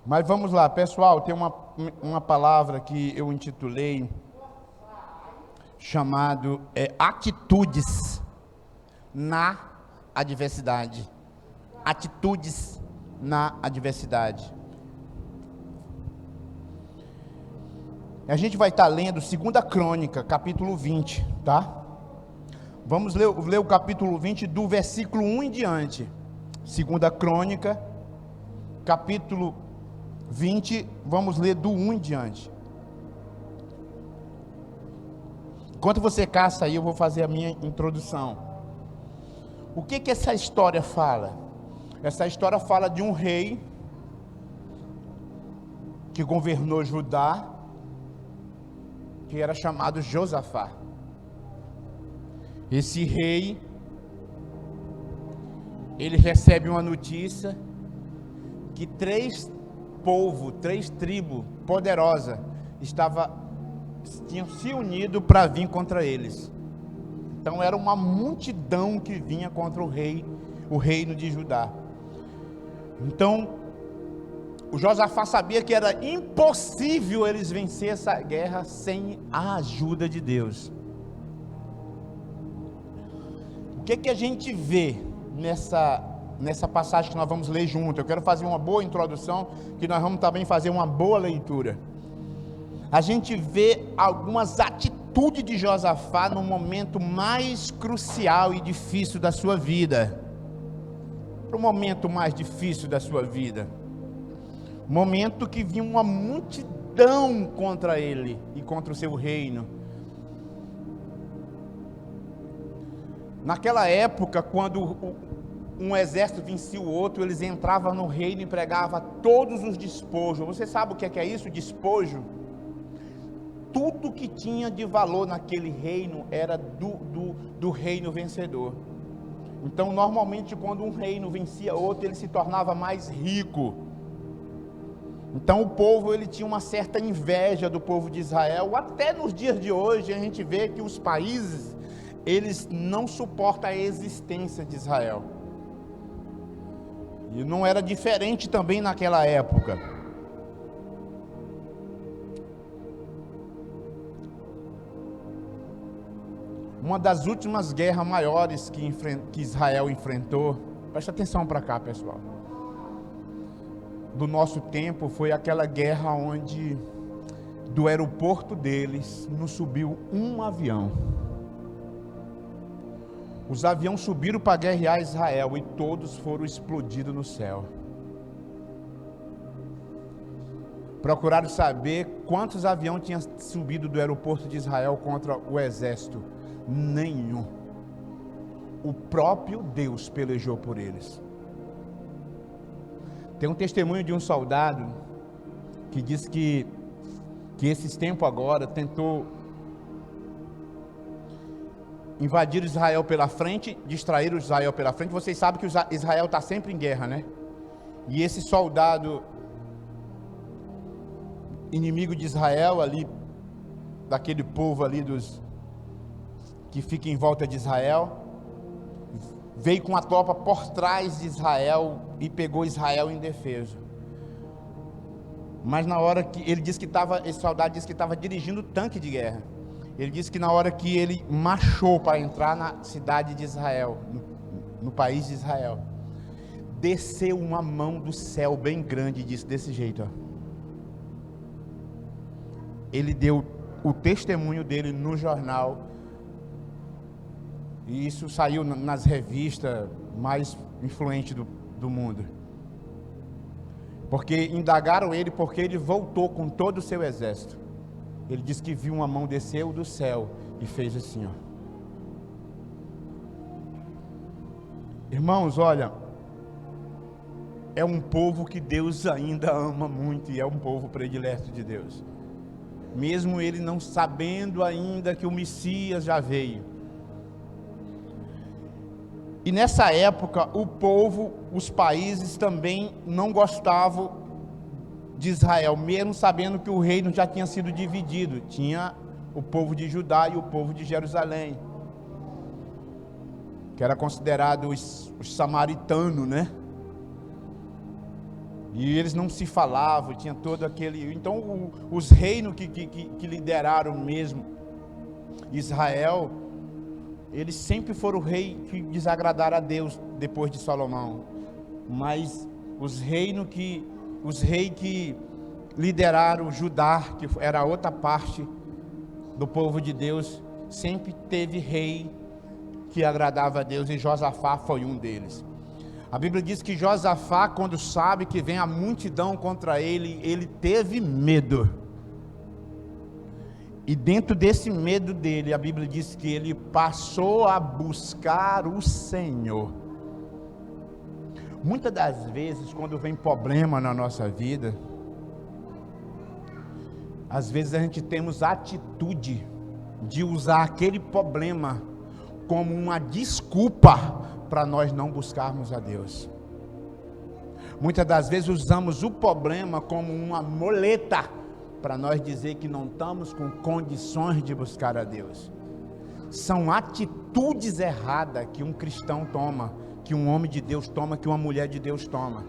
Mas vamos lá, pessoal, tem uma palavra que eu intitulei, chamado atitudes na adversidade. Atitudes na adversidade. A gente vai estar lendo 2 Crônica, capítulo 20, tá? Vamos ler o capítulo 20 do versículo 1 em diante. 2 Crônica, capítulo 20, vamos ler do 1 em diante. Enquanto você caça aí, eu vou fazer a minha introdução. O que essa história fala? Essa história fala de um rei que governou Judá, que era chamado Josafá. Esse rei, ele recebe uma notícia que três tribos poderosas tinham se unido para vir contra eles. Então era uma multidão que vinha contra o reino de Judá. Então o Josafá sabia que era impossível eles vencer essa guerra sem a ajuda de Deus. O que a gente vê nessa passagem que nós vamos ler junto? Eu quero fazer uma boa introdução, que nós vamos também fazer uma boa leitura. A gente vê algumas atitudes de Josafá no momento mais crucial e difícil da sua vida. O momento mais difícil da sua vida. Momento que vinha uma multidão contra ele e contra o seu reino. Naquela época, quando um exército vencia o outro, eles entravam no reino e pregavam todos os despojos. Você sabe o que é isso, despojo? Tudo que tinha de valor naquele reino era do reino vencedor. Então, normalmente, quando um reino vencia outro, ele se tornava mais rico. Então, o povo, ele tinha uma certa inveja do povo de Israel. Até nos dias de hoje, a gente vê que os países, eles não suportam a existência de Israel. E não era diferente também naquela época. Uma das últimas guerras maiores que Israel enfrentou, preste atenção para cá, pessoal, do nosso tempo, foi aquela guerra onde do aeroporto deles não subiu um avião. Os aviões subiram para guerrear Israel e todos foram explodidos no céu. Procuraram saber quantos aviões tinham subido do aeroporto de Israel contra o exército. Nenhum. O próprio Deus pelejou por eles. Tem um testemunho de um soldado que diz que esses tempos agora tentou invadir Israel pela frente, distrair o Israel pela frente. Vocês sabem que Israel está sempre em guerra, né? E esse soldado inimigo de Israel ali, daquele povo ali que fica em volta de Israel, veio com a tropa por trás de Israel e pegou Israel indefeso. Mas na hora que ele disse que esse soldado disse que estava dirigindo o tanque de guerra. Ele disse que na hora que ele marchou para entrar na cidade de Israel, no país de Israel, desceu uma mão do céu bem grande e disse desse jeito, ó. Ele deu o testemunho dele no jornal, e isso saiu nas revistas mais influentes do mundo. Porque indagaram ele porque ele voltou com todo o seu exército. Ele disse que viu uma mão desceu do céu e fez assim, ó. Irmãos, olha, é um povo que Deus ainda ama muito e é um povo predileto de Deus. Mesmo ele não sabendo ainda que o Messias já veio. E nessa época, o povo, os países também não gostavam de Israel, mesmo sabendo que o reino já tinha sido dividido. Tinha o povo de Judá e o povo de Jerusalém, que era considerado os samaritanos, né? E eles não se falavam, tinha todo aquele... Então os reinos que lideraram mesmo Israel, eles sempre foram rei que desagradaram a Deus depois de Salomão. Mas os reis que lideraram Judá, que era outra parte do povo de Deus, sempre teve rei que agradava a Deus, e Josafá foi um deles. A Bíblia diz que Josafá, quando sabe que vem a multidão contra ele, ele teve medo. E dentro desse medo dele, a Bíblia diz que ele passou a buscar o Senhor. Muitas das vezes, quando vem problema na nossa vida, às vezes a gente temos a atitude de usar aquele problema como uma desculpa para nós não buscarmos a Deus. Muitas das vezes usamos o problema como uma muleta para nós dizer que não estamos com condições de buscar a Deus. São atitudes erradas que um cristão toma, que um homem de Deus toma, que uma mulher de Deus toma.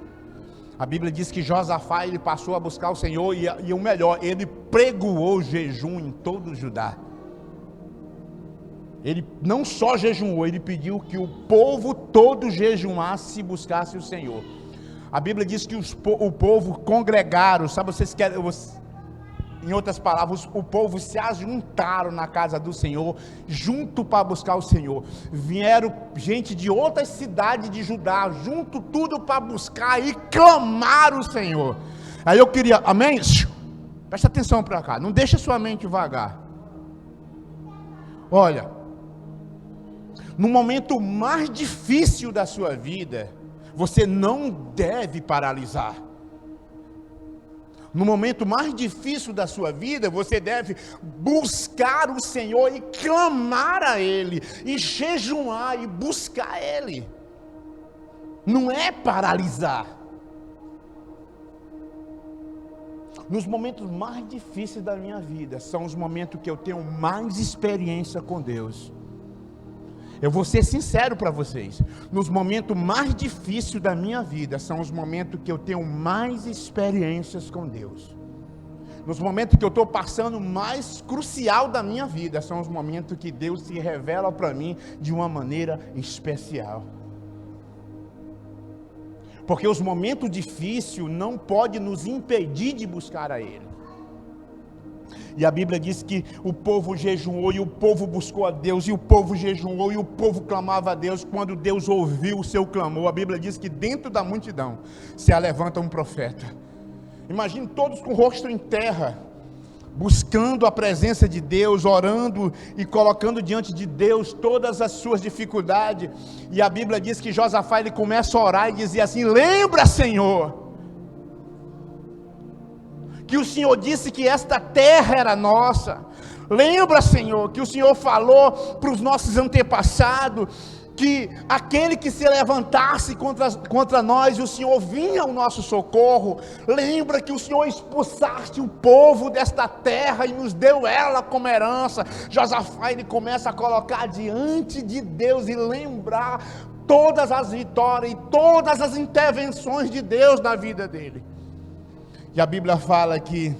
A Bíblia diz que Josafá, ele passou a buscar o Senhor, e o melhor, ele pregoou jejum em todo o Judá. Ele não só jejuou, ele pediu que o povo todo jejuasse e buscasse o Senhor. A Bíblia diz que o povo congregaram, sabe, em outras palavras, o povo se ajuntaram na casa do Senhor, junto para buscar o Senhor. Vieram gente de outras cidades de Judá, junto tudo para buscar e clamar o Senhor. Aí eu queria, amém? Presta atenção para cá, não deixa sua mente vagar. Olha, no momento mais difícil da sua vida, você não deve paralisar. No momento mais difícil da sua vida, você deve buscar o Senhor e clamar a Ele, e jejuar e buscar Ele. Não é paralisar. Nos momentos mais difíceis da minha vida, são os momentos que eu tenho mais experiência com Deus. Eu vou ser sincero para vocês, nos momentos mais difíceis da minha vida, são os momentos que eu tenho mais experiências com Deus. Nos momentos que eu estou passando mais crucial da minha vida, são os momentos que Deus se revela para mim de uma maneira especial. Porque os momentos difíceis não podem nos impedir de buscar a Ele. E a Bíblia diz que o povo jejuou e o povo buscou a Deus, e o povo jejuou e o povo clamava a Deus. Quando Deus ouviu o seu clamor, a Bíblia diz que dentro da multidão se levanta um profeta. Imagine todos com o rosto em terra, buscando a presença de Deus, orando e colocando diante de Deus todas as suas dificuldades. E a Bíblia diz que Josafá, ele começa a orar e dizia assim: lembra, Senhor, que o Senhor disse que esta terra era nossa. Lembra, Senhor, que o Senhor falou para os nossos antepassados, que aquele que se levantasse contra nós, o Senhor vinha ao nosso socorro. Lembra que o Senhor expulsaste o povo desta terra e nos deu ela como herança. Josafá, ele começa a colocar diante de Deus e lembrar todas as vitórias e todas as intervenções de Deus na vida dele. E a Bíblia fala que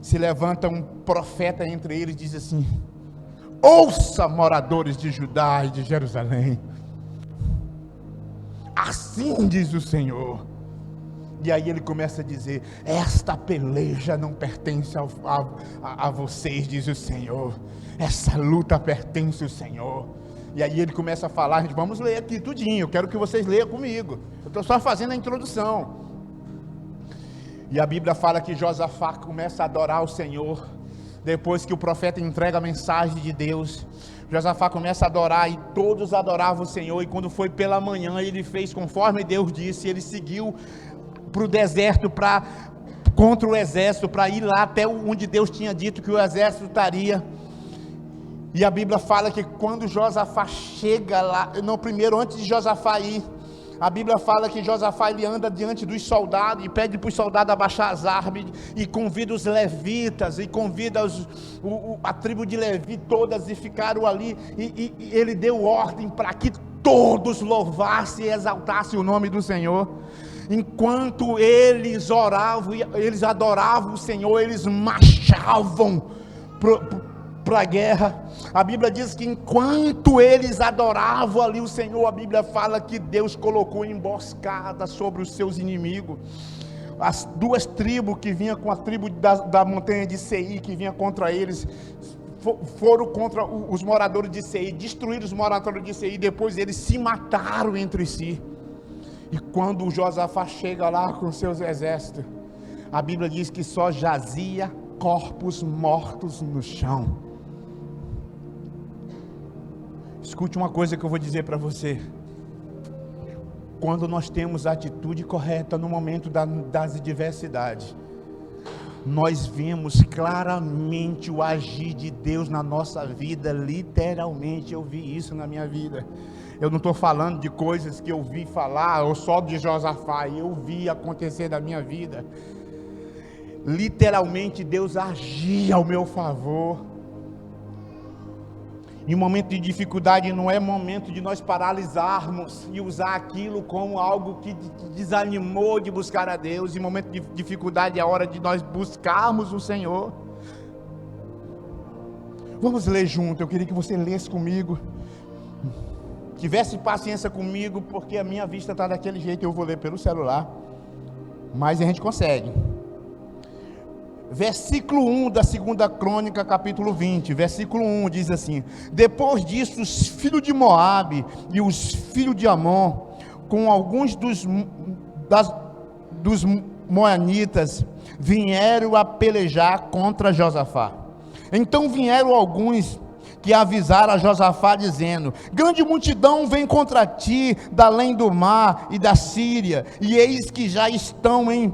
se levanta um profeta entre eles e diz assim: ouça, moradores de Judá e de Jerusalém, assim diz o Senhor. E aí ele começa a dizer: esta peleja não pertence a vocês, diz o Senhor, essa luta pertence ao Senhor. E aí ele começa a falar, gente, vamos ler aqui tudinho, eu quero que vocês leiam comigo, eu estou só fazendo a introdução. E a Bíblia fala que Josafá começa a adorar o Senhor, depois que o profeta entrega a mensagem de Deus. Josafá começa a adorar, e todos adoravam o Senhor. E quando foi pela manhã, ele fez conforme Deus disse. Ele seguiu para o deserto, contra o exército, para ir lá até onde Deus tinha dito que o exército estaria. E a Bíblia fala que quando Josafá chega lá, primeiro antes de Josafá ir, a Bíblia fala que Josafá, ele anda diante dos soldados e pede para os soldados abaixar as armas, e convida os levitas, e convida a tribo de Levi todas, e ficaram ali, e ele deu ordem para que todos louvassem e exaltassem o nome do Senhor. Enquanto eles oravam, eles adoravam o Senhor, eles marchavam para a guerra. A Bíblia diz que enquanto eles adoravam ali o Senhor, a Bíblia fala que Deus colocou emboscada sobre os seus inimigos. As duas tribos que vinham com a tribo da montanha de Seir, que vinha contra eles, foram contra os moradores de Seir, destruíram os moradores de Seir, depois eles se mataram entre si. E quando o Josafá chega lá com seus exércitos, a Bíblia diz que só jazia corpos mortos no chão. Escute uma coisa que eu vou dizer para você. Quando nós temos a atitude correta no momento das adversidades, nós vemos claramente o agir de Deus na nossa vida. Literalmente eu vi isso na minha vida. Eu não estou falando de coisas que eu vi falar, ou só de Josafá, eu vi acontecer na minha vida. Literalmente Deus agia ao meu favor. Em momento de dificuldade não é momento de nós paralisarmos e usar aquilo como algo que desanimou de buscar a Deus. Em momento de dificuldade é a hora de nós buscarmos o Senhor. Vamos ler junto, eu queria que você lesse comigo. Tivesse paciência comigo, porque a minha vista está daquele jeito, eu vou ler pelo celular. Mas a gente consegue. Versículo 1 da 2ª Crônica, capítulo 20, versículo 1, diz assim: depois disso, os filhos de Moabe e os filhos de Amon, com alguns dos moanitas, vieram a pelejar contra Josafá. Então vieram alguns que avisaram a Josafá, dizendo: grande multidão vem contra ti, da além do mar e da Síria, e eis que já estão em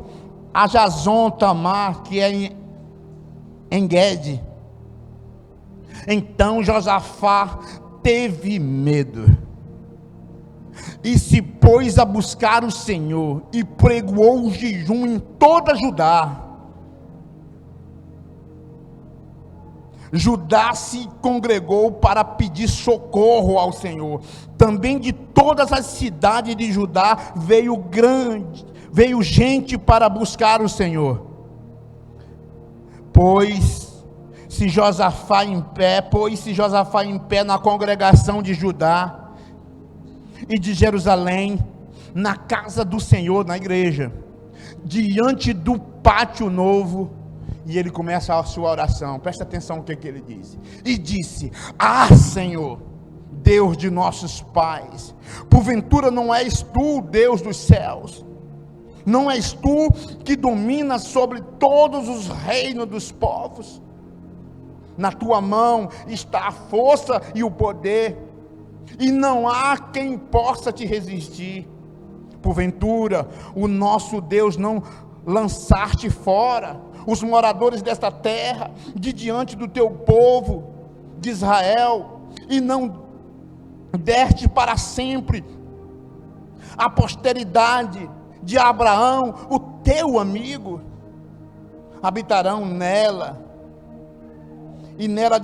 Ajazon Tamar, que é em Engede. Então Josafá teve medo e se pôs a buscar o Senhor, e pregoou o jejum em toda Judá. Judá se congregou para pedir socorro ao Senhor. Também de todas as cidades de Judá veio gente para buscar o Senhor. Pôs-se Josafá em pé na congregação de Judá e de Jerusalém, na casa do Senhor, na igreja, diante do pátio novo. E ele começa a sua oração. Presta atenção no que ele disse. E disse: ah, Senhor, Deus de nossos pais, porventura não és tu o Deus dos céus? Não és tu que dominas sobre todos os reinos dos povos? Na tua mão está a força e o poder, e não há quem possa te resistir. Porventura o nosso Deus não lançar-te fora os moradores desta terra de diante do teu povo de Israel, e não deste para sempre a posteridade de Abraão, o teu amigo? Habitarão nela, e nela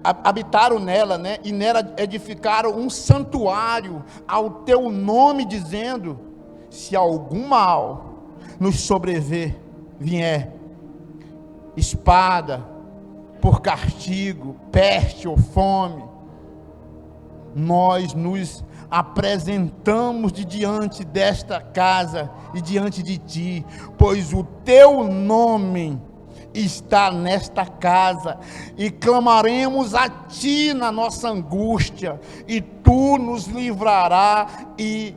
habitaram nela, né? E nela edificaram um santuário ao teu nome, dizendo: se algum mal nos vier, espada, por castigo, peste ou fome, nós nos apresentamos de diante desta casa e diante de ti, pois o teu nome está nesta casa, e clamaremos a ti na nossa angústia, e tu nos livrarás, e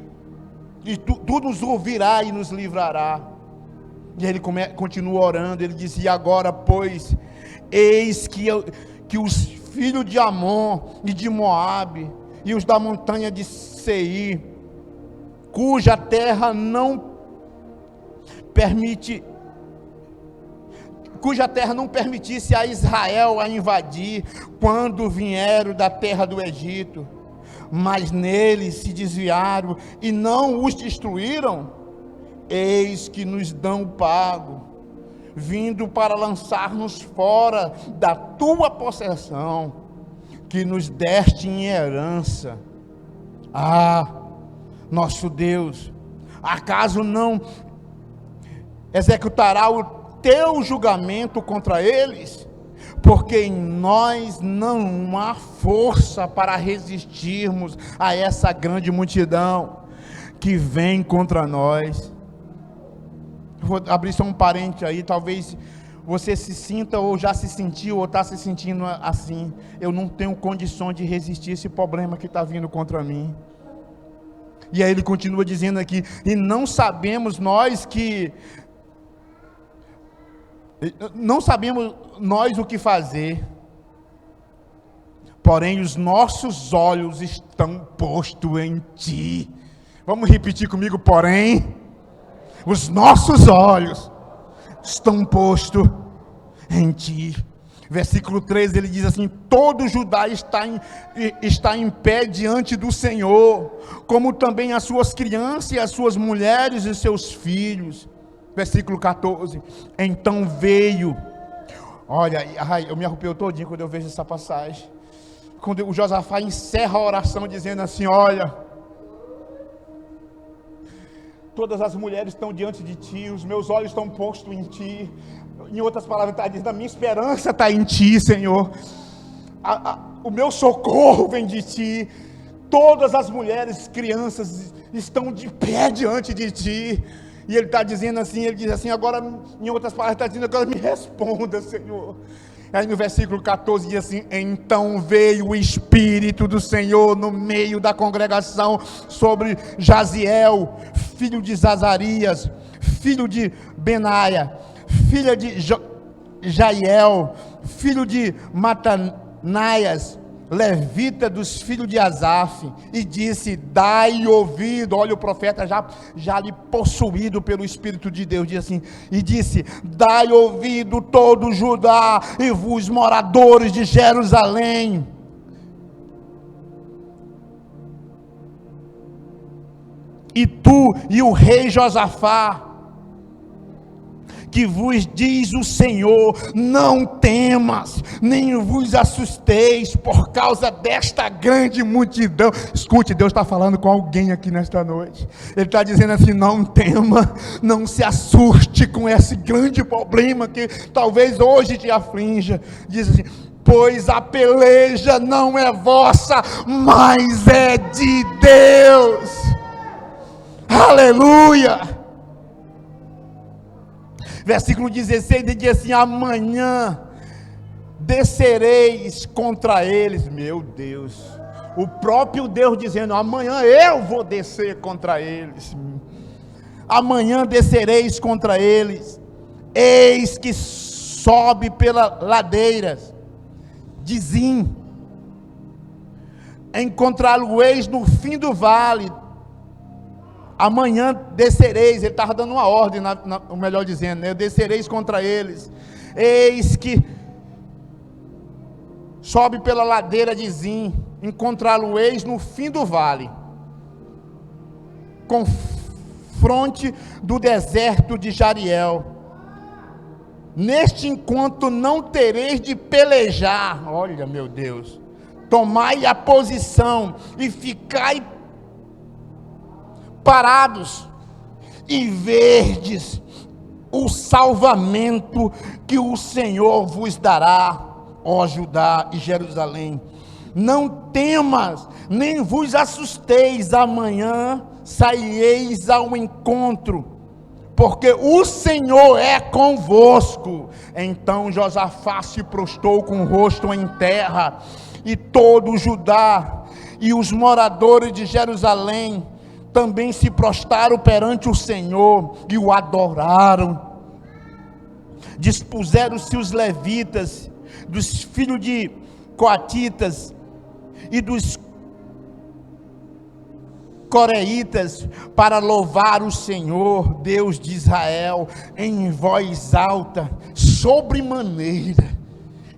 tu nos ouvirás e nos livrarás. E ele continua orando. Ele diz: e agora, pois, eis que os filhos de Amon e de Moabe e os da montanha de Seir, cuja terra não permitisse a Israel a invadir, quando vieram da terra do Egito, mas neles se desviaram e não os destruíram, eis que nos dão pago, vindo para lançar-nos fora da tua possessão, que nos deste em herança. Ah, nosso Deus, Acaso não executará o teu julgamento contra eles? Porque em nós não há força para resistirmos a essa grande multidão que vem contra nós. Vou abrir só um parênteses aí, talvez você se sinta ou já se sentiu ou está se sentindo assim: eu não tenho condições de resistir esse problema que está vindo contra mim. E aí ele continua dizendo aqui: e não sabemos nós o que fazer, porém os nossos olhos estão postos em ti. Vamos repetir comigo: porém os nossos olhos estão postos em ti. Versículo 13, ele diz assim: todo Judá está em pé diante do Senhor, como também as suas crianças, e as suas mulheres e seus filhos. Versículo 14, então veio, olha, eu me arrepio todinho quando eu vejo essa passagem, quando o Josafá encerra a oração dizendo assim: olha, todas as mulheres estão diante de ti, os meus olhos estão postos em ti. Em outras palavras, está dizendo: a minha esperança está em ti, Senhor, o meu socorro vem de ti. Todas as mulheres, crianças estão de pé diante de ti. E ele está dizendo assim, ele diz assim, agora, em outras palavras, está dizendo: agora me responda, Senhor. Aí no versículo 14 diz assim: então veio o Espírito do Senhor no meio da congregação sobre Jaziel, filho de Zazarias, filho de Benaia, filha de Jaiel, filho de Matanaias, levita dos filhos de Asaf, e disse: dai ouvido. Olha o profeta já ali possuído pelo Espírito de Deus, diz assim, e disse: dai ouvido todo Judá e vos moradores de Jerusalém, e tu e o rei Josafá, que vos diz o Senhor: não temas, nem vos assusteis por causa desta grande multidão. Escute, Deus está falando com alguém aqui nesta noite. Ele está dizendo assim: não tema, não se assuste com esse grande problema que talvez hoje te aflinja. Diz assim: pois a peleja não é vossa, mas é de Deus. Aleluia. Versículo 16, ele diz assim: amanhã descereis contra eles. Meu Deus, o próprio Deus dizendo: amanhã eu vou descer contra eles. Amanhã descereis contra eles. Eis que sobe pela ladeira de Zim, encontrá-lo-eis no fim do vale. Amanhã descereis, ele estava dando uma ordem, melhor dizendo, né? Descereis contra eles. Eis que sobe pela ladeira de Zim, encontrá-lo-eis no fim do vale, confronte do deserto de Jariel. Neste encontro não tereis de pelejar. Olha, meu Deus, tomai a posição e ficai parados, e verdes o salvamento que o Senhor vos dará, ó Judá e Jerusalém. Não temas, nem vos assusteis. Amanhã saireis ao encontro, porque o Senhor é convosco. Então Josafá se prostrou com o rosto em terra, e todo o Judá e os moradores de Jerusalém também se prostraram perante o Senhor e o adoraram. Dispuseram-se os levitas, dos filhos de coatitas e dos coreitas, para louvar o Senhor, Deus de Israel, em voz alta, sobremaneira.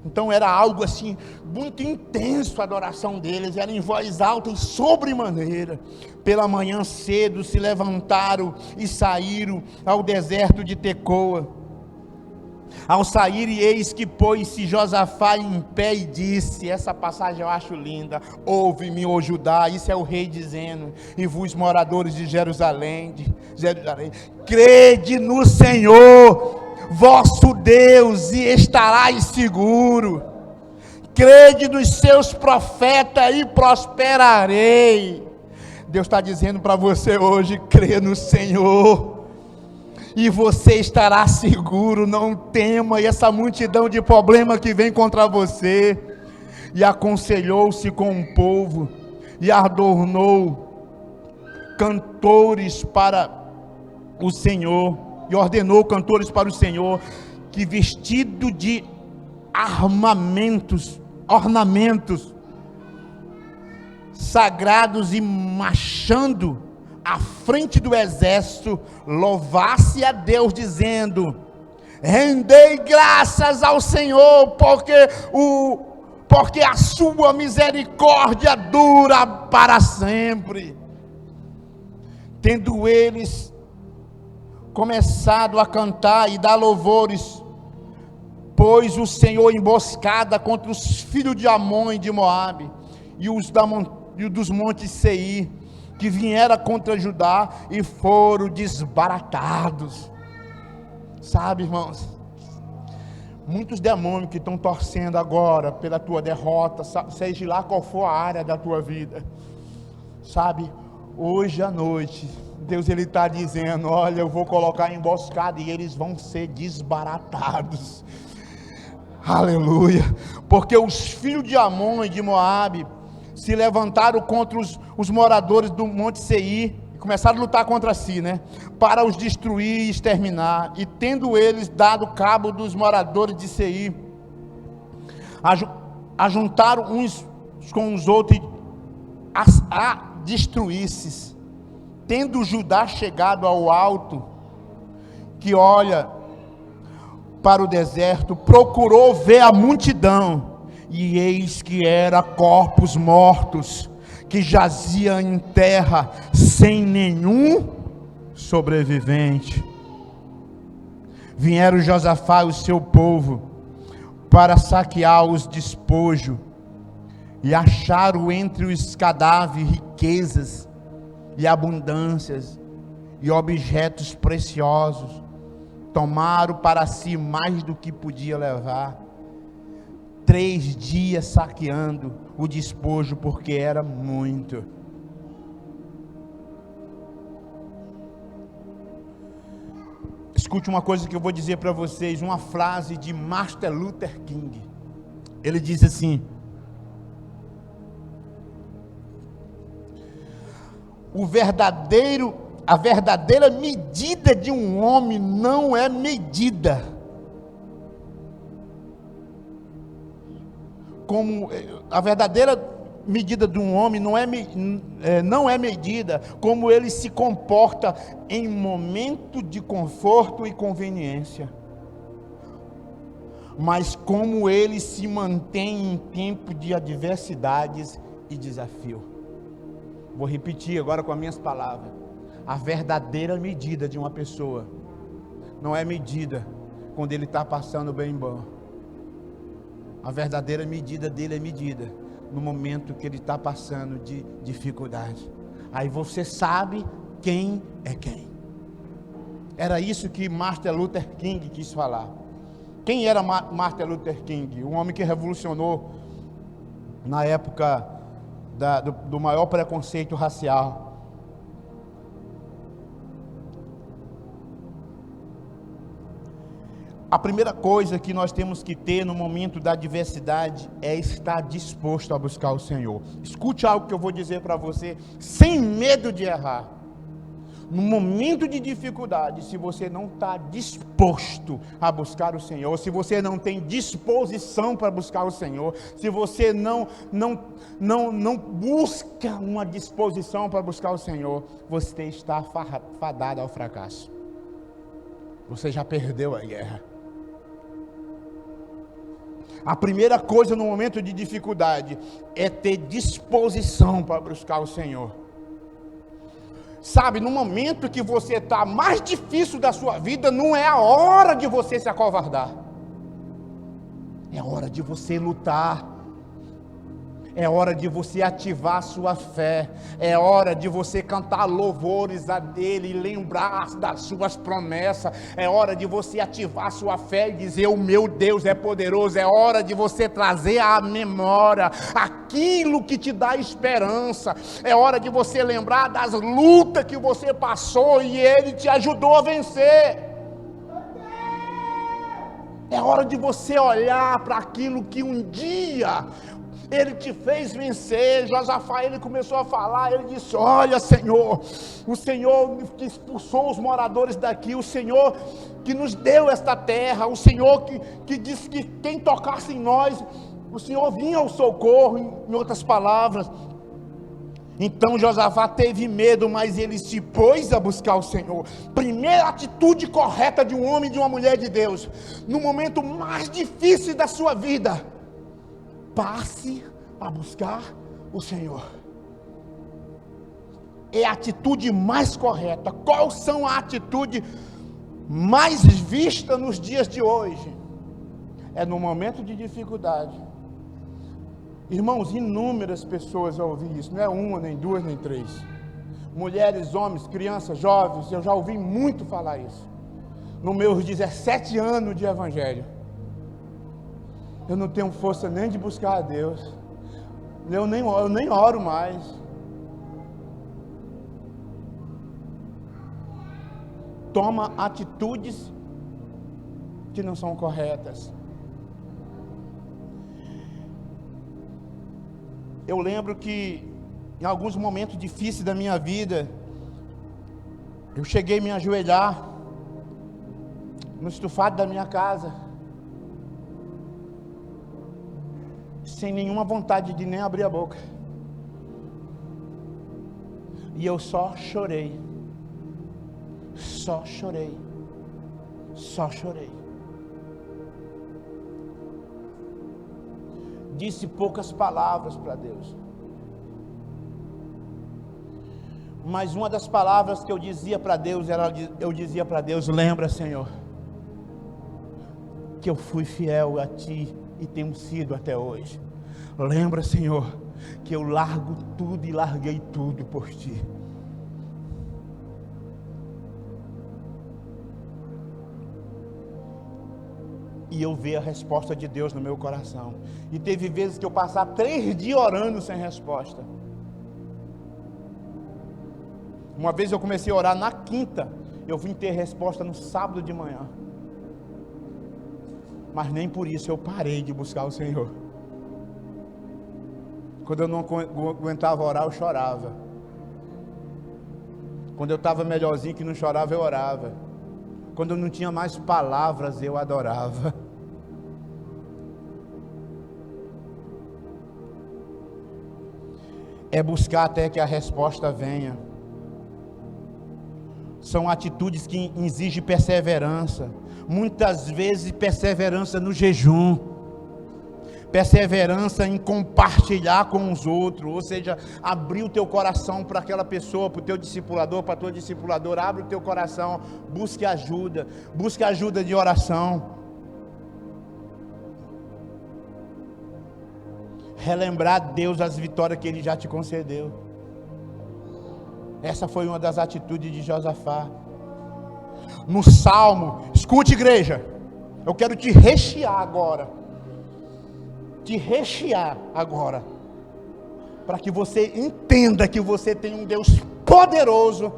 Então era algo assim, muito intenso a adoração deles, era em voz alta e sobremaneira. Pela manhã cedo se levantaram e saíram ao deserto de Tecoa. Ao sair, eis que pôs-se Josafá em pé e disse, essa passagem eu acho linda: ouve-me, ó Judá, isso é o rei dizendo, e vós moradores de Jerusalém, crede no Senhor, vosso Deus, e estarás seguro. Crede nos seus profetas e prosperarei. Deus está dizendo para você hoje: crê no Senhor e você estará seguro, não tema essa multidão de problemas que vem contra você. E aconselhou-se com o povo, e adornou cantores para o Senhor, e ordenou cantores para o Senhor, que vestido de ornamentos sagrados e marchando à frente do exército, louvasse a Deus, dizendo: rendei graças ao Senhor, porque a sua misericórdia dura para sempre. Tendo eles começado a cantar e dar louvores, pôs o Senhor emboscada contra os filhos de Amon e de Moabe, e os dos montes Seir, que vieram contra Judá, e foram desbaratados. Sabe, irmãos, muitos demônios que estão torcendo agora pela tua derrota, seja lá qual for a área da tua vida, sabe, hoje à noite, Deus ele está dizendo: olha, eu vou colocar emboscada e eles vão ser desbaratados. Aleluia. Porque os filhos de Amon e de Moabe se levantaram contra os moradores do Monte Seir, e começaram a lutar contra si, para os destruir e exterminar. E tendo eles dado cabo dos moradores de Seir, ajuntaram uns com os outros a destruir-se. Tendo Judá chegado ao alto, que olha para o deserto, procurou ver a multidão, e eis que era corpos mortos, que jaziam em terra, sem nenhum sobrevivente. Vieram Josafá e o seu povo para saquear os despojos, e acharam entre os cadáveres riquezas e abundâncias e objetos preciosos. Tomaram para si mais do que podia levar. 3 dias saqueando o despojo, porque era muito. Escute uma coisa que eu vou dizer para vocês, uma frase de Martin Luther King. Ele diz assim: a verdadeira medida de um homem não é medida como a verdadeira medida de um homem não é medida como ele se comporta em momento de conforto e conveniência, mas como ele se mantém em tempo de adversidades e desafio. Vou repetir agora com as minhas palavras. A verdadeira medida de uma pessoa não é medida quando ele está passando bem bom. A verdadeira medida dele é medida no momento que ele está passando de dificuldade. Aí você sabe quem é quem. Era isso que Martin Luther King quis falar. Quem era Martin Luther King? Um homem que revolucionou na época do maior preconceito racial. A primeira coisa que nós temos que ter no momento da adversidade é estar disposto a buscar o Senhor. Escute algo que eu vou dizer para você, sem medo de errar. No momento de dificuldade, se você não está disposto a buscar o Senhor, se você não tem disposição para buscar o Senhor, se você não busca uma disposição para buscar o Senhor, você está fadado ao fracasso. Você já perdeu a guerra. A primeira coisa no momento de dificuldade é ter disposição para buscar o Senhor. Sabe, no momento que você está mais difícil da sua vida, não é a hora de você se acovardar. É hora de você lutar. É hora de você ativar a sua fé. É hora de você cantar louvores a Dele e lembrar das suas promessas. É hora de você ativar a sua fé e dizer: o meu Deus é poderoso. É hora de você trazer à memória aquilo que te dá esperança. É hora de você lembrar das lutas que você passou e Ele te ajudou a vencer. É hora de você olhar para aquilo que um dia Ele te fez vencer. Josafá, ele começou a falar, ele disse: olha, Senhor, o Senhor que expulsou os moradores daqui, o Senhor que nos deu esta terra, o Senhor que disse que quem tocasse em nós, o Senhor vinha ao socorro, em outras palavras. Então Josafá teve medo, mas ele se pôs a buscar o Senhor. Primeira atitude correta de um homem e de uma mulher de Deus, no momento mais difícil da sua vida: passe a buscar o Senhor. É a atitude mais correta. Qual são a atitude mais vista nos dias de hoje? É no momento de dificuldade. Irmãos, inúmeras pessoas já ouvi isso, não é uma, nem duas, nem três. Mulheres, homens, crianças, jovens, eu já ouvi muito falar isso. Nos meus 17 anos de evangelho, eu não tenho força nem de buscar a Deus. Eu nem oro mais. Toma atitudes que não são corretas. Eu lembro que em alguns momentos difíceis da minha vida, eu cheguei a me ajoelhar no estufado da minha casa, sem nenhuma vontade de nem abrir a boca. E eu só chorei. Só chorei. Só chorei. Disse poucas palavras para Deus. Mas uma das palavras que eu dizia para Deus era: eu dizia para Deus: lembra, Senhor, que eu fui fiel a Ti e tenho sido até hoje. Lembra, Senhor, que eu largo tudo e larguei tudo por Ti. E eu vi a resposta de Deus no meu coração. E teve vezes que eu passava 3 dias orando sem resposta. Uma vez eu comecei a orar na quinta, eu vim ter resposta no sábado de manhã. Mas nem por isso eu parei de buscar o Senhor. Quando eu não aguentava orar, eu chorava. Quando eu estava melhorzinho, que não chorava, eu orava. Quando eu não tinha mais palavras, eu adorava. É buscar até que a resposta venha. São atitudes que exigem perseverança. Muitas vezes perseverança no jejum. Perseverança em compartilhar com os outros. Ou seja, abrir o teu coração para aquela pessoa, para o teu discipulador, para a tua discipuladora. Abre o teu coração, busque ajuda. Busque ajuda de oração. Relembrar a Deus as vitórias que Ele já te concedeu. Essa foi uma das atitudes de Josafá. No Salmo, escute, igreja, eu quero te rechear agora. Te rechear agora. Para que você entenda que você tem um Deus poderoso,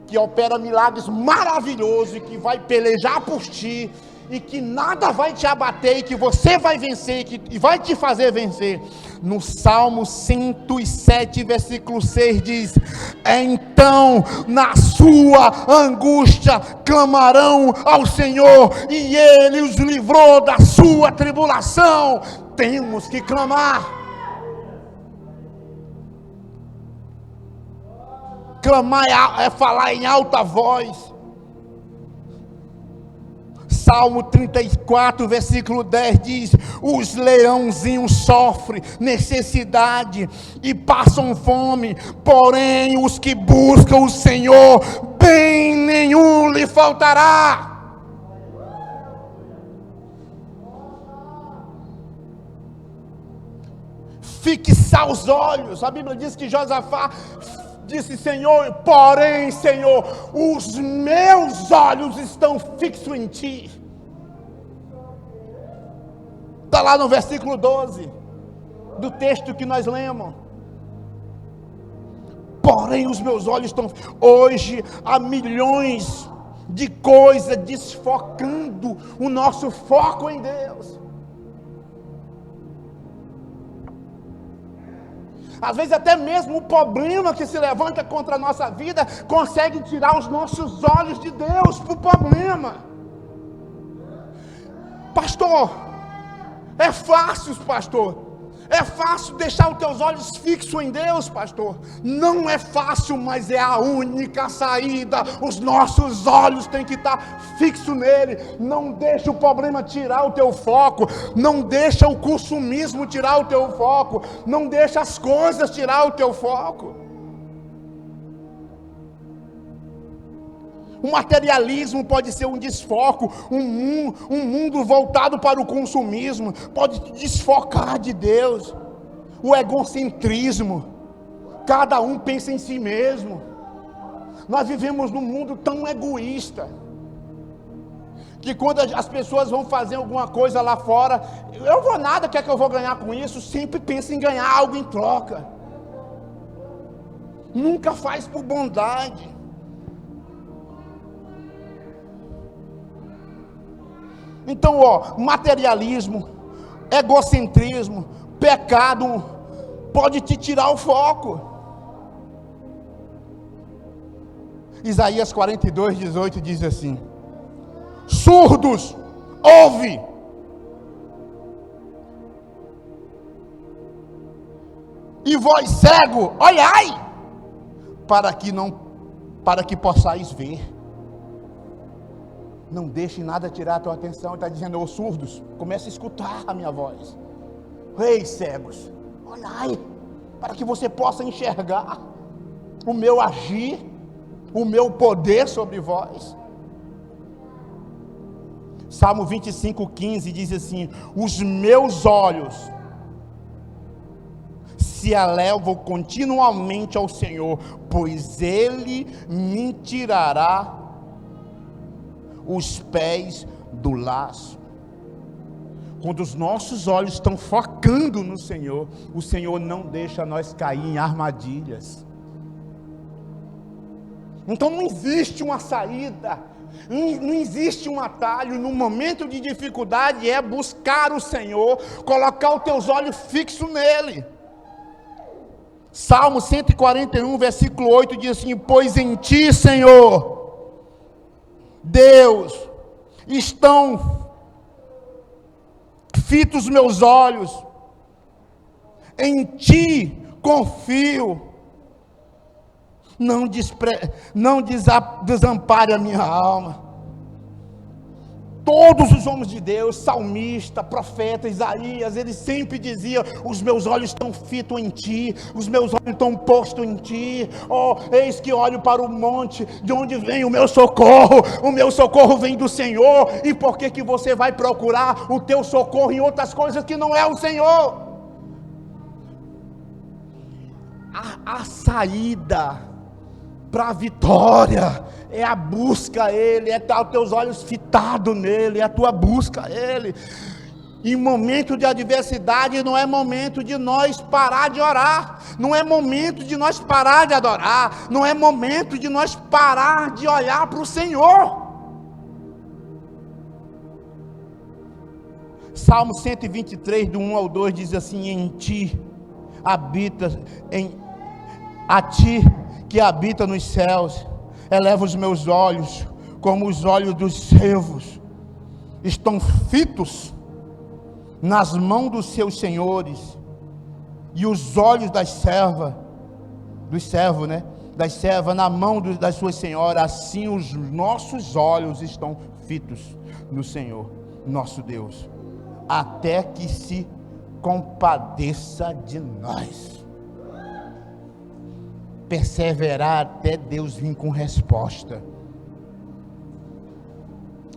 que opera milagres maravilhosos, e que vai pelejar por ti, e que nada vai te abater, e que você vai vencer, e vai te fazer vencer. No Salmo 107, versículo 6 diz: então na sua angústia clamarão ao Senhor, e Ele os livrou da sua tribulação. Temos que clamar. Clamar é falar em alta voz. Salmo 34, versículo 10 diz: os leãozinhos sofrem necessidade e passam fome, porém os que buscam o Senhor, bem nenhum lhe faltará. Fixar os olhos, a Bíblia diz que Josafá disse: Senhor, porém, Senhor, os meus olhos estão fixos em Ti. Está lá no versículo 12 do texto que nós lemos. Porém os meus olhos estão... Hoje há milhões de coisas desfocando o nosso foco em Deus. Às vezes até mesmo o problema que se levanta contra a nossa vida consegue tirar os nossos olhos de Deus para o problema. Pastor, é fácil, pastor. É fácil deixar os teus olhos fixos em Deus, pastor? Não é fácil, mas é a única saída. Os nossos olhos têm que estar fixos nele. Não deixa o problema tirar o teu foco. Não deixa o consumismo tirar o teu foco. Não deixa as coisas tirar o teu foco. O materialismo pode ser um desfoco, um mundo voltado para o consumismo, pode te desfocar de Deus. O egocentrismo, cada um pensa em si mesmo. Nós vivemos num mundo tão egoísta, que quando as pessoas vão fazer alguma coisa lá fora, eu vou nada, o que é que eu vou ganhar com isso? Sempre pensa em ganhar algo em troca. Nunca faz por bondade. Então, materialismo, egocentrismo, pecado, pode te tirar o foco. Isaías 42, 18 diz assim: surdos, ouve, e vós cego, olhai, para que possais ver. Não deixe nada tirar a tua atenção. Ele está dizendo: ô surdos, comece a escutar a minha voz. Ei, cegos, olhai, para que você possa enxergar o meu agir, o meu poder sobre vós. Salmo 25:15 diz assim: os meus olhos se elevam continuamente ao Senhor, pois Ele me tirará os pés do laço. Quando os nossos olhos estão focando no Senhor, o Senhor não deixa nós cair em armadilhas. Então não existe uma saída, não existe um atalho. No momento de dificuldade é buscar o Senhor, colocar os teus olhos fixos nele. Salmo 141, versículo 8 diz assim: pois em Ti, Senhor Deus, estão fitos meus olhos, em Ti confio, não desampare a minha alma. Todos os homens de Deus, salmista, profeta, Isaías, eles sempre diziam: os meus olhos estão fitos em Ti, os meus olhos estão postos em Ti. Oh, eis que olho para o monte, de onde vem o meu socorro vem do Senhor. E por que você vai procurar o teu socorro em outras coisas que não é o Senhor? A saída para a vitória é a busca a Ele, é estar os teus olhos fitados nele, é a tua busca a Ele. Em momento de adversidade não é momento de nós parar de orar, não é momento de nós parar de adorar, não é momento de nós parar de olhar para o Senhor. Salmo 123, do 1 ao 2 diz assim: em Ti habita, a Ti que habita nos céus, eleva os meus olhos, como os olhos dos servos estão fitos nas mãos dos seus senhores, e os olhos das servas, na mão das suas senhoras, assim os nossos olhos estão fitos no Senhor, nosso Deus, até que se compadeça de nós. Perseverar até Deus vir com resposta.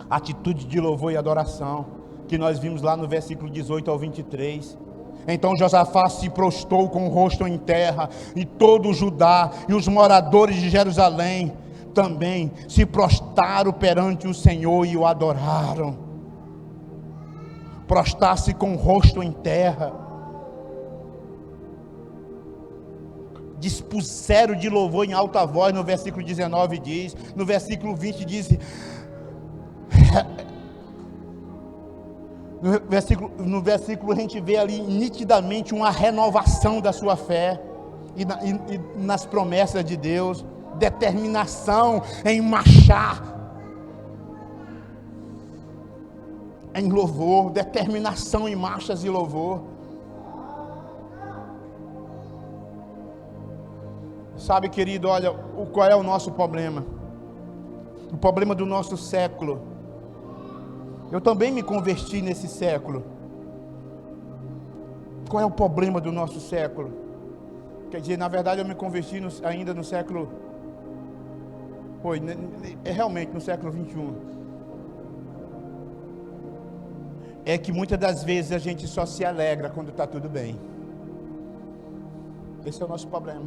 Atitude de louvor e adoração, que nós vimos lá no versículo 18 ao 23. Então Josafá se prostrou com o rosto em terra, e todo o Judá e os moradores de Jerusalém também se prostraram perante o Senhor e o adoraram. Prostrar-se com o rosto em terra, dispuseram de louvor em alta voz, no versículo 19 diz, no versículo 20 diz, no versículo a gente vê ali nitidamente uma renovação da sua fé, e nas promessas de Deus, determinação em marchar em louvor, determinação em marchas e louvor. Sabe, querido, olha, qual é o nosso problema? O problema do nosso século. Eu também me converti nesse século. Qual é o problema do nosso século? Quer dizer, na verdade eu me converti ainda no século... realmente no século 21. É que muitas das vezes a gente só se alegra quando está tudo bem. Esse é o nosso problema.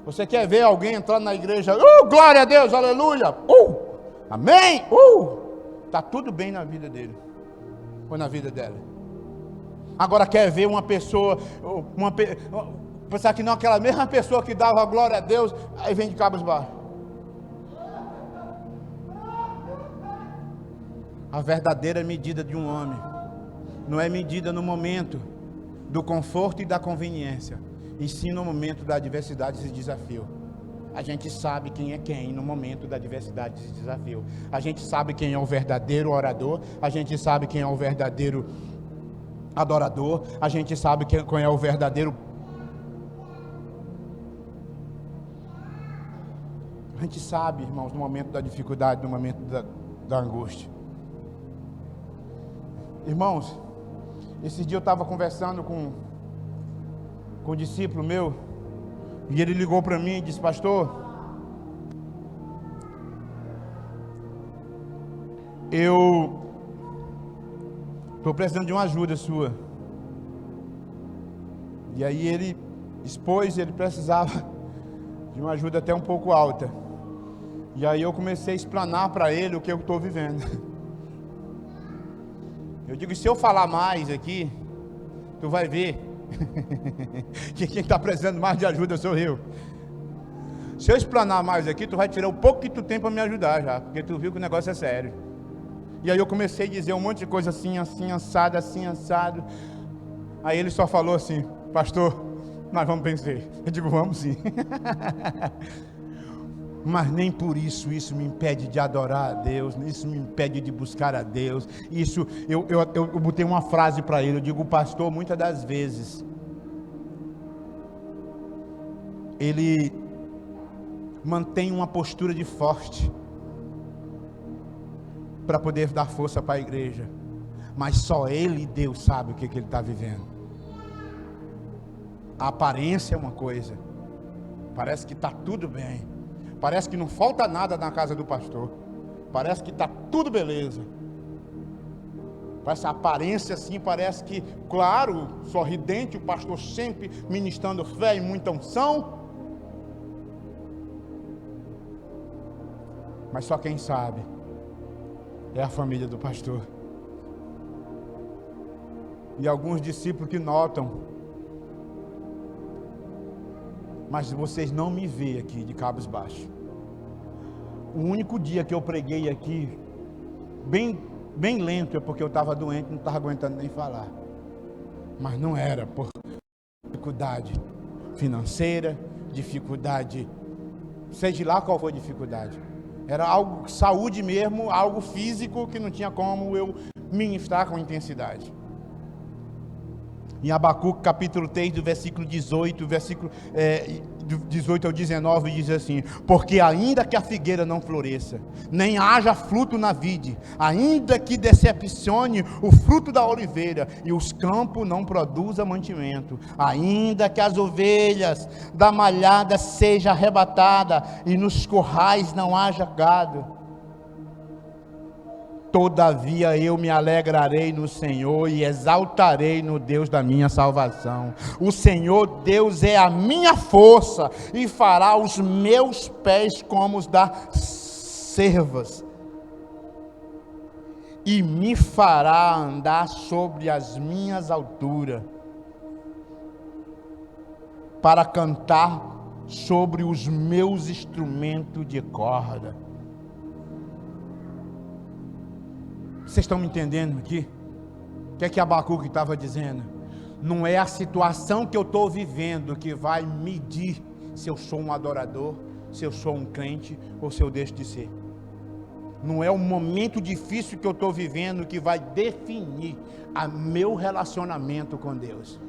Você quer ver alguém entrar na igreja, glória a Deus, aleluia, amém, está tudo bem na vida dele, ou na vida dela. Agora quer ver uma pessoa, pensar que não, aquela mesma pessoa que dava glória a Deus, aí vem de cabos baixos. A verdadeira medida de um homem não é medida no momento do conforto e da conveniência, e sim no momento da adversidade e desafio. A gente sabe quem é quem no momento da adversidade e desafio. A gente sabe quem é o verdadeiro orador, a gente sabe quem é o verdadeiro adorador, a gente sabe quem é o verdadeiro... A gente sabe, irmãos, no momento da dificuldade, no momento da angústia. Irmãos, esse dia eu estava conversando com um discípulo meu, e ele ligou para mim e disse: pastor, eu estou precisando de uma ajuda sua. E aí ele expôs, ele precisava de uma ajuda até um pouco alta. E aí eu comecei a explanar para ele o que eu estou vivendo. Eu digo: se eu falar mais aqui, tu vai ver que quem está precisando mais de ajuda sou eu. Se eu explanar mais aqui, tu vai tirar o pouco que tu tem para me ajudar já, porque tu viu que o negócio é sério. E aí eu comecei a dizer um monte de coisa assim, assim, assado, assim, assado. Aí ele só falou assim: pastor, nós vamos vencer. Eu digo: vamos sim. Mas nem por isso me impede de adorar a Deus, isso me impede de buscar a Deus. Isso, eu botei uma frase para ele, eu digo: pastor, muitas das vezes ele mantém uma postura de forte para poder dar força para a igreja, mas só ele e Deus sabe o que ele está vivendo. A aparência é uma coisa, parece que está tudo bem, parece que não falta nada na casa do pastor, parece que está tudo beleza, essa aparência assim, parece que, claro, sorridente, o pastor sempre ministrando fé e muita unção, mas só quem sabe é a família do pastor. E alguns discípulos que notam, mas vocês não me veem aqui de cabos baixos. O único dia que eu preguei aqui, bem lento, é porque eu estava doente, não estava aguentando nem falar. Mas não era por dificuldade financeira, dificuldade, seja lá qual for a dificuldade. Era algo, saúde mesmo, algo físico que não tinha como eu ministrar com intensidade. Em Abacuque capítulo 3, do versículo 18, do 18 ao 19, diz assim: porque ainda que a figueira não floresça, nem haja fruto na vide, ainda que decepcione o fruto da oliveira, e os campos não produzam mantimento, ainda que as ovelhas da malhada sejam arrebatadas, e nos currais não haja gado, todavia eu me alegrarei no Senhor e exaltarei no Deus da minha salvação. O Senhor Deus é a minha força e fará os meus pés como os das cervas, e me fará andar sobre as minhas alturas, para cantar sobre os meus instrumentos de corda. Vocês estão me entendendo aqui? O que é que Abacuque estava dizendo? Não é a situação que eu estou vivendo que vai medir se eu sou um adorador, se eu sou um crente ou se eu deixo de ser. Não é o momento difícil que eu estou vivendo que vai definir o meu relacionamento com Deus.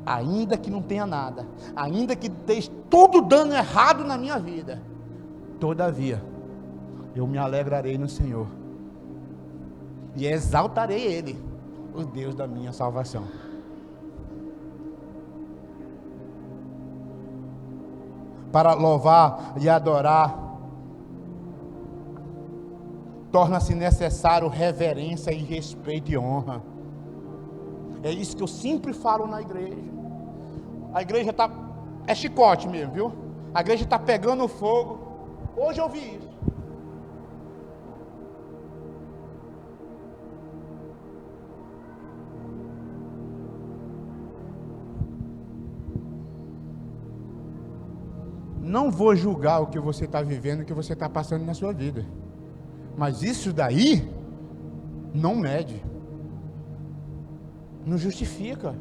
Ainda que não tenha nada, ainda que esteja tudo dando errado na minha vida, todavia, eu me alegrarei no Senhor e exaltarei Ele, o Deus da minha salvação. Para louvar e adorar, torna-se necessário reverência e respeito e honra. É isso que eu sempre falo na igreja. A igreja está, é chicote mesmo, viu? A igreja está pegando fogo. Hoje eu vi isso. Não vou julgar o que você está vivendo, o que você está passando na sua vida. Mas isso daí não mede. Não justifica.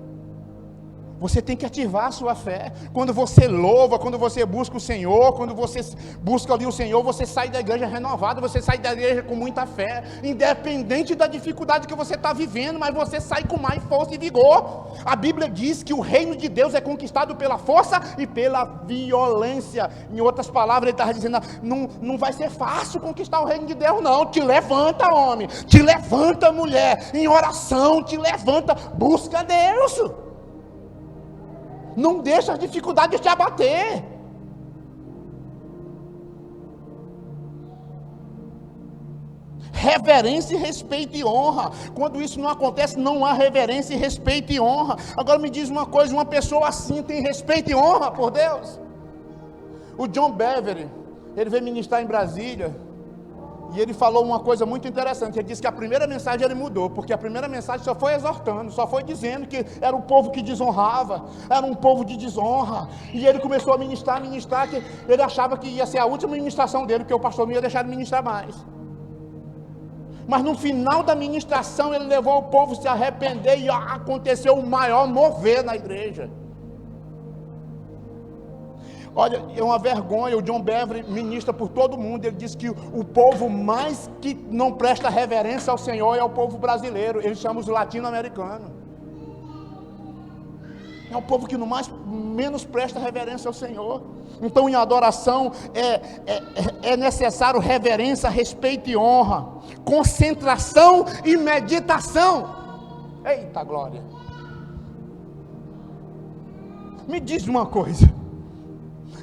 Você tem que ativar a sua fé. Quando você louva, quando você busca o Senhor, quando você busca ali o Senhor, você sai da igreja renovado, você sai da igreja com muita fé, independente da dificuldade que você está vivendo, mas você sai com mais força e vigor. A Bíblia diz que o reino de Deus é conquistado pela força e pela violência. Em outras palavras, ele estava dizendo, não vai ser fácil conquistar o reino de Deus não. Te levanta, homem, te levanta, mulher, em oração, te levanta, busca Deus. Não deixa as dificuldades te abater. Reverência, respeito e honra. Quando isso não acontece, não há reverência, respeito e honra. Agora me diz uma coisa, uma pessoa assim tem respeito e honra por Deus? O John Bevere, ele veio ministrar em Brasília, e ele falou uma coisa muito interessante. Ele disse que a primeira mensagem ele mudou, porque a primeira mensagem só foi exortando, só foi dizendo que era um povo que desonrava, era um povo de desonra. E ele começou a ministrar, que ele achava que ia ser a última ministração dele, porque o pastor não ia deixar de ministrar mais. Mas no final da ministração ele levou o povo a se arrepender e aconteceu o maior mover na igreja. Olha, é uma vergonha. O John Bevere ministra por todo mundo. Ele diz que o povo mais que não presta reverência ao Senhor é o povo brasileiro. Ele chama os latino-americanos. É o povo que menos presta reverência ao Senhor. Então, em adoração é necessário reverência, respeito e honra, concentração e meditação. Eita glória! Me diz uma coisa.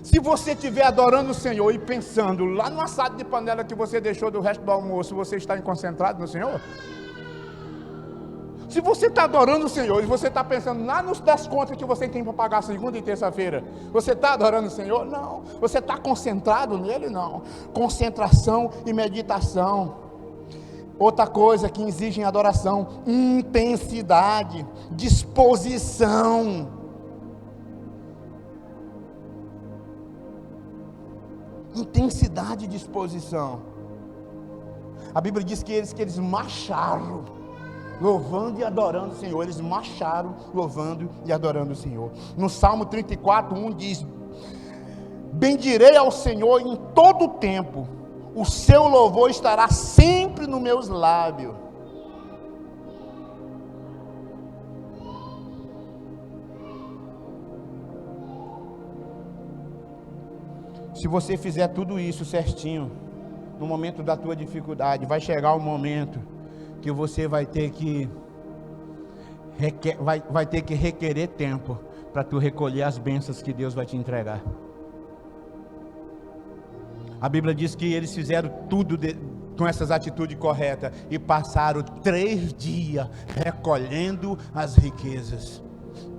Se você estiver adorando o Senhor e pensando lá no assado de panela que você deixou do resto do almoço, você está concentrado no Senhor? Se você está adorando o Senhor e você está pensando lá das contas que você tem para pagar segunda e terça-feira, você está adorando o Senhor? Não. Você está concentrado nele? Não. Concentração e meditação. Outra coisa que exige em adoração: intensidade, disposição. Intensidade e disposição. A Bíblia diz que eles marcharam louvando e adorando o Senhor. Eles marcharam louvando e adorando o Senhor. No Salmo 34:1 diz: bendirei ao Senhor em todo o tempo, o seu louvor estará sempre nos meus lábios. Se você fizer tudo isso certinho, no momento da tua dificuldade, vai chegar um momento que você vai ter que requerer tempo para tu recolher as bênçãos que Deus vai te entregar. A Bíblia diz que eles fizeram tudo com essas atitudes corretas e passaram 3 dias recolhendo as riquezas.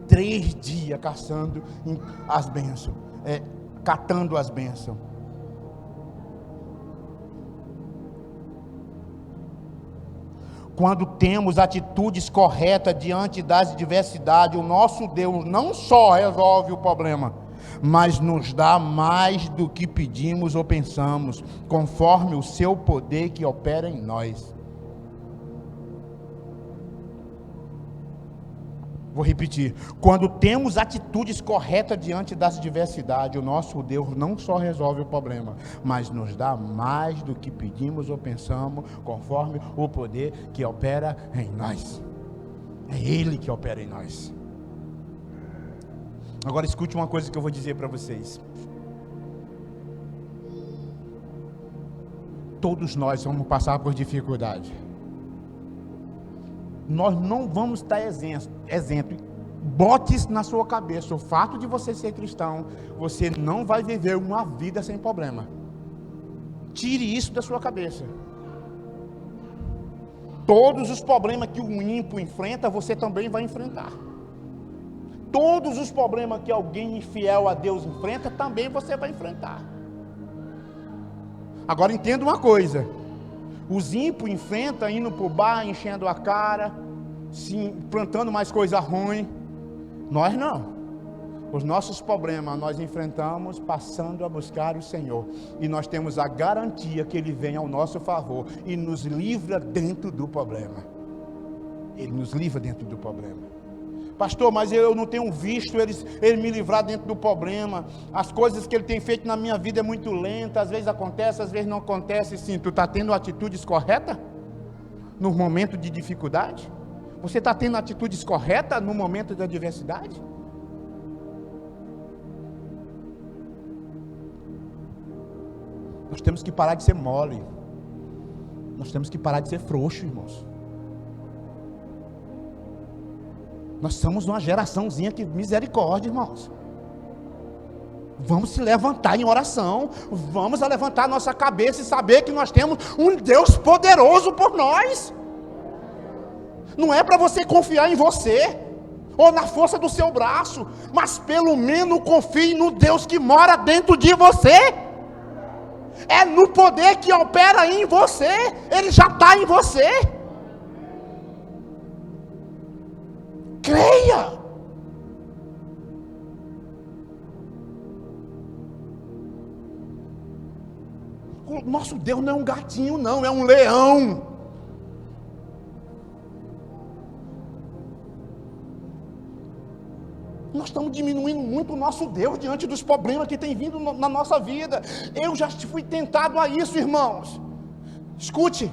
3 dias caçando as bênçãos, catando as bênçãos. Quando temos atitudes corretas diante das adversidades, o nosso Deus não só resolve o problema, mas nos dá mais do que pedimos ou pensamos, conforme o seu poder que opera em nós. Vou repetir, quando temos atitudes corretas diante das adversidades, o nosso Deus não só resolve o problema, mas nos dá mais do que pedimos ou pensamos, conforme o poder que opera em nós. É Ele que opera em nós. Agora escute uma coisa que eu vou dizer para vocês. Todos nós vamos passar por dificuldade. Nós não vamos estar isento. Bote isso na sua cabeça. O fato de você ser cristão, você não vai viver uma vida sem problema. Tire isso da sua cabeça. Todos os problemas que o ímpio enfrenta, você também vai enfrentar. Todos os problemas que alguém infiel a Deus enfrenta, também você vai enfrentar. Agora entenda uma coisa. Os ímpios enfrentam indo para o bar, enchendo a cara, plantando mais coisa ruim. Nós não. Os nossos problemas nós enfrentamos passando a buscar o Senhor. E nós temos a garantia que Ele vem ao nosso favor e nos livra dentro do problema. Ele nos livra dentro do problema. Pastor, mas eu não tenho visto ele me livrar dentro do problema. As coisas que Ele tem feito na minha vida é muito lenta. Às vezes acontece, às vezes não acontece. Sim, tu está tendo atitudes corretas no momento de dificuldade? Você está tendo atitudes corretas no momento da adversidade? Nós temos que parar de ser mole. Nós temos que parar de ser frouxo, irmãos. Nós somos uma geraçãozinha que misericórdia, irmãos. Vamos se levantar em oração. Vamos levantar nossa cabeça e saber que nós temos um Deus poderoso por nós. Não é para você confiar em você ou na força do seu braço, mas pelo menos confie no Deus que mora dentro de você. É no poder que opera em você. Ele já está em você. Creia. O nosso Deus não é um gatinho, não, é um leão. Nós estamos diminuindo muito o nosso Deus diante dos problemas que tem vindo na nossa vida. Eu já fui tentado a isso, irmãos. Escute.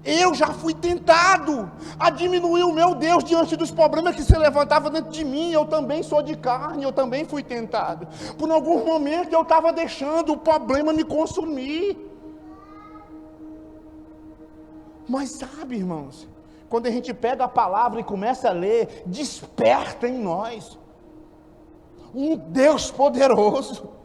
Eu já fui tentado a diminuir o meu Deus diante dos problemas que se levantavam dentro de mim. Eu também sou de carne, eu também fui tentado. Por algum momento eu estava deixando o problema me consumir. Mas sabe, irmãos, quando a gente pega a palavra e começa a ler, desperta em nós um Deus poderoso.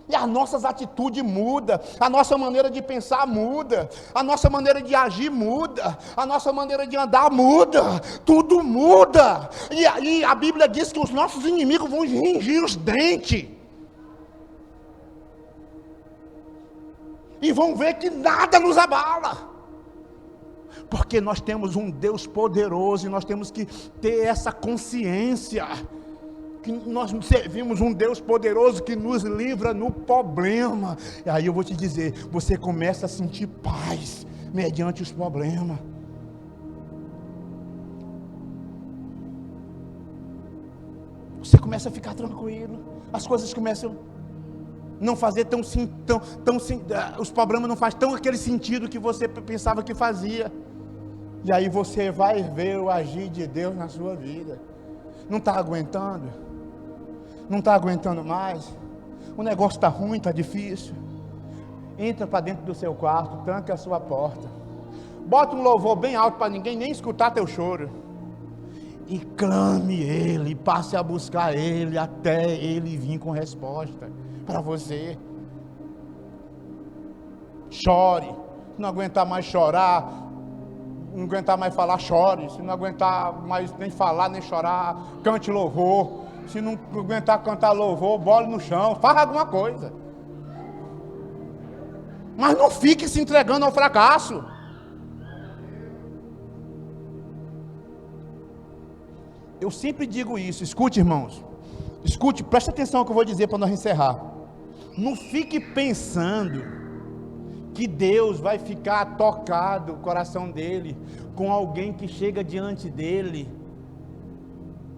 E as nossas atitudes mudam, a nossa maneira de pensar muda, a nossa maneira de agir muda, a nossa maneira de andar muda, tudo muda. E aí a Bíblia diz que os nossos inimigos vão ringir os dentes. E vão ver que nada nos abala. Porque nós temos um Deus poderoso e nós temos que ter essa consciência que nós servimos um Deus poderoso que nos livra no problema. E aí eu vou te dizer, você começa a sentir paz mediante os problemas. Você começa a ficar tranquilo, as coisas começam a não fazer os problemas não fazem tão aquele sentido que você pensava que fazia. E aí você vai ver o agir de Deus na sua vida. Não está aguentando? Não está aguentando mais? o negócio está ruim, está difícil, entra para dentro do seu quarto, tranca a sua porta, bota um louvor bem alto para ninguém nem escutar teu choro, e clame Ele, passe a buscar Ele, até Ele vir com resposta para você. Chore, se não aguentar mais chorar, não aguentar mais falar, chore. Se não aguentar mais nem falar, nem chorar, cante louvor. Se não aguentar cantar louvor, bole no chão, faça alguma coisa. Mas não fique se entregando ao fracasso. Eu sempre digo isso, escute, irmãos. Escute, preste atenção no que eu vou dizer para nós encerrar. Não fique pensando que Deus vai ficar tocado o coração dele com alguém que chega diante dele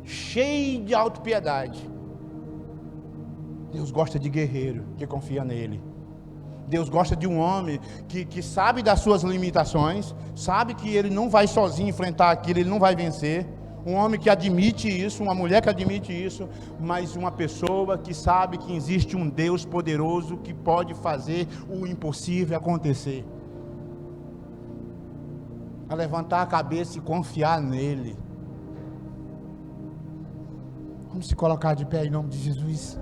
cheio de autopiedade. Deus gosta de guerreiro que confia nele. Deus gosta de um homem que sabe das suas limitações, sabe que ele não vai sozinho enfrentar aquilo, ele não vai vencer. Um homem que admite isso, uma mulher que admite isso, mas uma pessoa que sabe que existe um Deus poderoso que pode fazer o impossível acontecer. A levantar a cabeça e confiar nele. Vamos se colocar de pé em nome de Jesus.